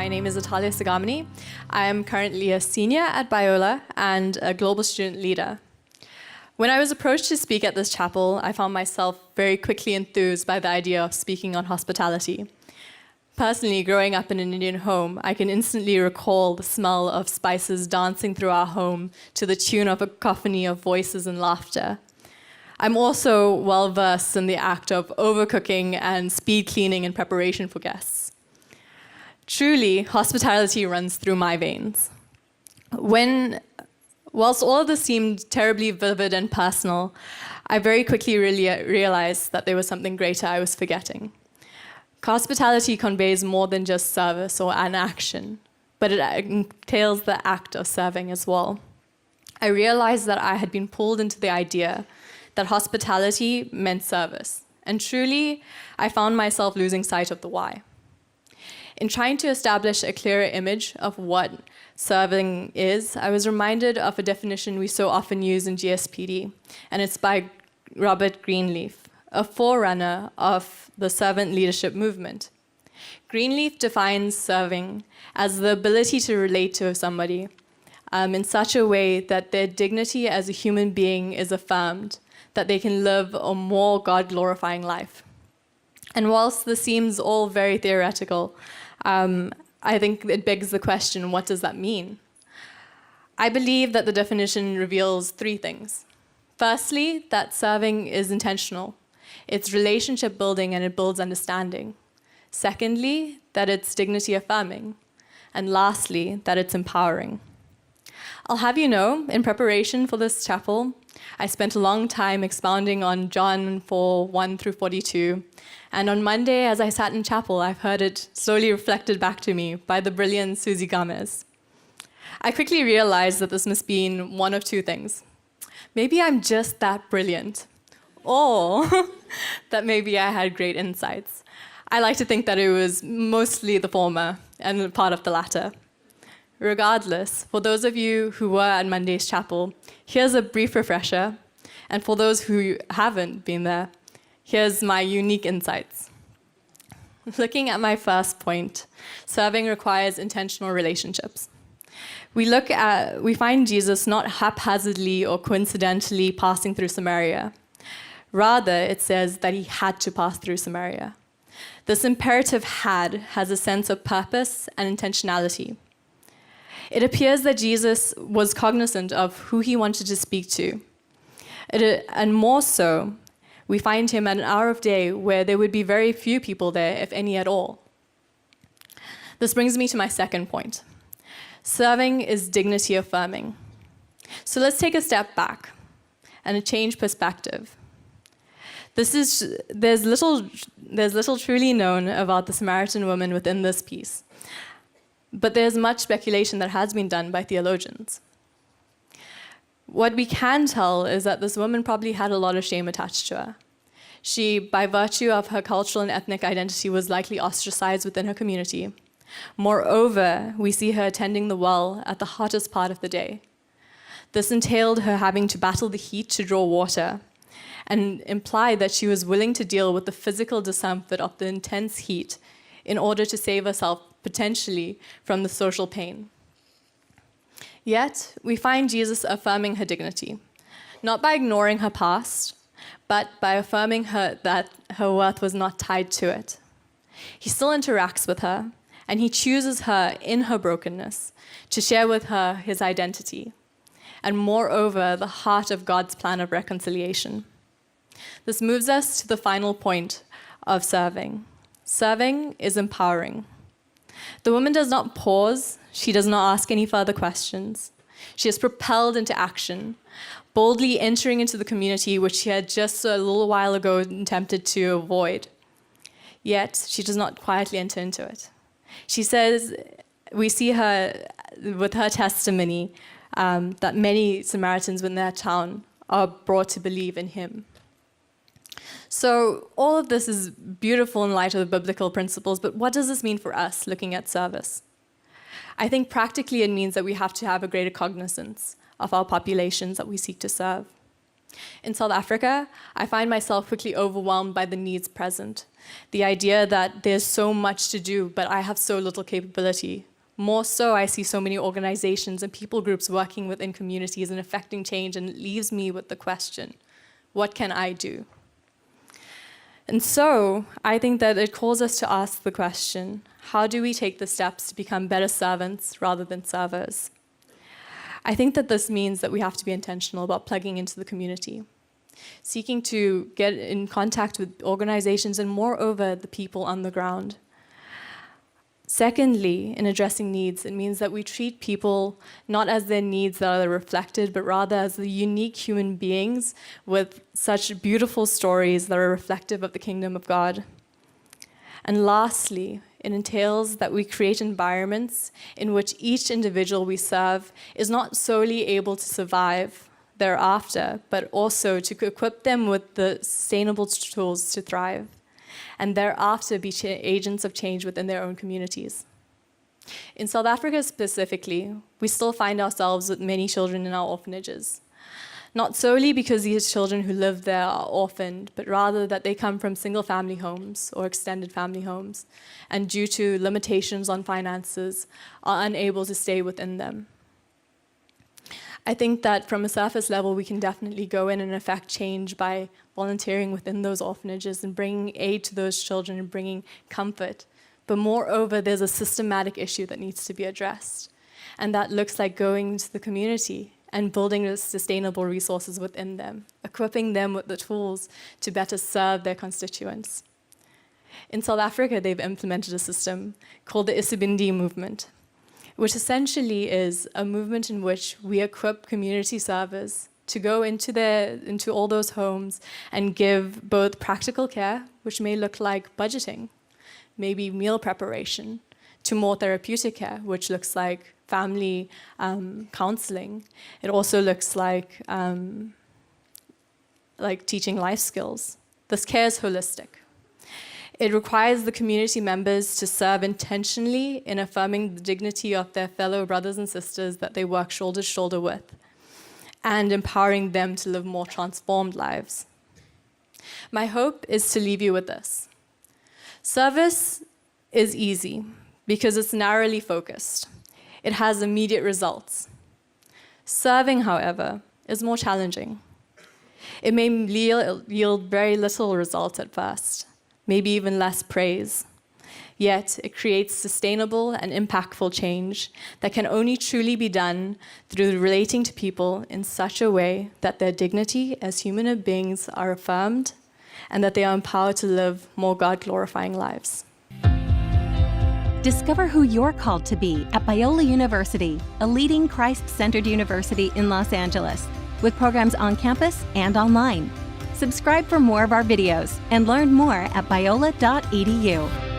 My name is Athaliah Sigamoney. I am currently a senior at Biola and a global student leader. When I was approached to speak at this chapel, I found myself very quickly enthused by the idea of speaking on hospitality. Personally, growing up in an Indian home, I can instantly recall the smell of spices dancing through our home to the tune of a cacophony of voices and laughter. I'm also well-versed in the act of overcooking and speed cleaning in preparation for guests. Truly, hospitality runs through my veins. Whilst all of this seemed terribly vivid and personal, I very quickly realized that there was something greater I was forgetting. Hospitality conveys more than just service or an action, but it entails the act of serving as well. I realized that I had been pulled into the idea that hospitality meant service, and truly, I found myself losing sight of the why. In trying to establish a clearer image of what serving is, I was reminded of a definition we so often use in GSPD, and it's by Robert Greenleaf, a forerunner of the servant leadership movement. Greenleaf defines serving as the ability to relate to somebody in such a way that their dignity as a human being is affirmed, that they can live a more God-glorifying life. And whilst this seems all very theoretical, I think it begs the question, what does that mean? I believe that the definition reveals three things. Firstly, that serving is intentional. It's relationship building and it builds understanding. Secondly, that it's dignity affirming. And lastly, that it's empowering. I'll have you know, in preparation for this chapel, I spent a long time expounding on John 4:1 through 42. And on Monday, as I sat in chapel, I've heard it slowly reflected back to me by the brilliant Susie Gomez. I quickly realized that this must be one of two things. Maybe I'm just that brilliant, or that maybe I had great insights. I like to think that it was mostly the former and part of the latter. Regardless, for those of you who were at Monday's chapel, here's a brief refresher. And for those who haven't been there, here's my unique insights. Looking at my first point, serving requires intentional relationships. We find Jesus not haphazardly or coincidentally passing through Samaria. Rather, it says that he had to pass through Samaria. This imperative has a sense of purpose and intentionality. It appears that Jesus was cognizant of who he wanted to speak to. And more so, we find him at an hour of day where there would be very few people there, if any at all. This brings me to my second point. Serving is dignity affirming. So let's take a step back and change perspective. There's little truly known about the Samaritan woman within this piece. But there's much speculation that has been done by theologians. What we can tell is that this woman probably had a lot of shame attached to her. She, by virtue of her cultural and ethnic identity, was likely ostracized within her community. Moreover, we see her attending the well at the hottest part of the day. This entailed her having to battle the heat to draw water, and implied that she was willing to deal with the physical discomfort of the intense heat in order to save herself potentially from the social pain. Yet, we find Jesus affirming her dignity, not by ignoring her past, but by affirming that her worth was not tied to it. He still interacts with her, and he chooses her in her brokenness to share with her his identity, and moreover, the heart of God's plan of reconciliation. This moves us to the final point of serving. Serving is empowering. The woman does not pause. She does not ask any further questions. She is propelled into action, boldly entering into the community which she had just a little while ago attempted to avoid. Yet, she does not quietly enter into it. She says, we see her with her testimony that many Samaritans in their town are brought to believe in him. So all of this is beautiful in light of the biblical principles, but what does this mean for us looking at service? I think practically it means that we have to have a greater cognizance of our populations that we seek to serve. In South Africa, I find myself quickly overwhelmed by the needs present. The idea that there's so much to do, but I have so little capability. More so, I see so many organizations and people groups working within communities and affecting change, and it leaves me with the question, what can I do? And so, I think that it calls us to ask the question, how do we take the steps to become better servants rather than servers? I think that this means that we have to be intentional about plugging into the community, seeking to get in contact with organizations and moreover, the people on the ground. Secondly, in addressing needs, it means that we treat people not as their needs that are reflected, but rather as the unique human beings with such beautiful stories that are reflective of the kingdom of God. And lastly, it entails that we create environments in which each individual we serve is not solely able to survive thereafter, but also to equip them with the sustainable tools to thrive, and thereafter be agents of change within their own communities. In South Africa specifically, we still find ourselves with many children in our orphanages. Not solely because these children who live there are orphaned, but rather that they come from single-family homes or extended family homes, and due to limitations on finances, are unable to stay within them. I think that from a surface level, we can definitely go in and affect change by volunteering within those orphanages and bringing aid to those children and bringing comfort. But moreover, there's a systematic issue that needs to be addressed. And that looks like going to the community and building the sustainable resources within them, equipping them with the tools to better serve their constituents. In South Africa, they've implemented a system called the Isibindi movement, which essentially is a movement in which we equip community servers to go into all those homes and give both practical care, which may look like budgeting, maybe meal preparation, to more therapeutic care, which looks like family counseling. It also looks like teaching life skills. This care is holistic. It requires the community members to serve intentionally in affirming the dignity of their fellow brothers and sisters that they work shoulder to shoulder with, and empowering them to live more transformed lives. My hope is to leave you with this. Service is easy because it's narrowly focused. It has immediate results. Serving, however, is more challenging. It may yield very little results at first, maybe even less praise. Yet it creates sustainable and impactful change that can only truly be done through relating to people in such a way that their dignity as human beings are affirmed and that they are empowered to live more God-glorifying lives. Discover who you're called to be at Biola University, a leading Christ-centered university in Los Angeles, with programs on campus and online. Subscribe for more of our videos and learn more at biola.edu.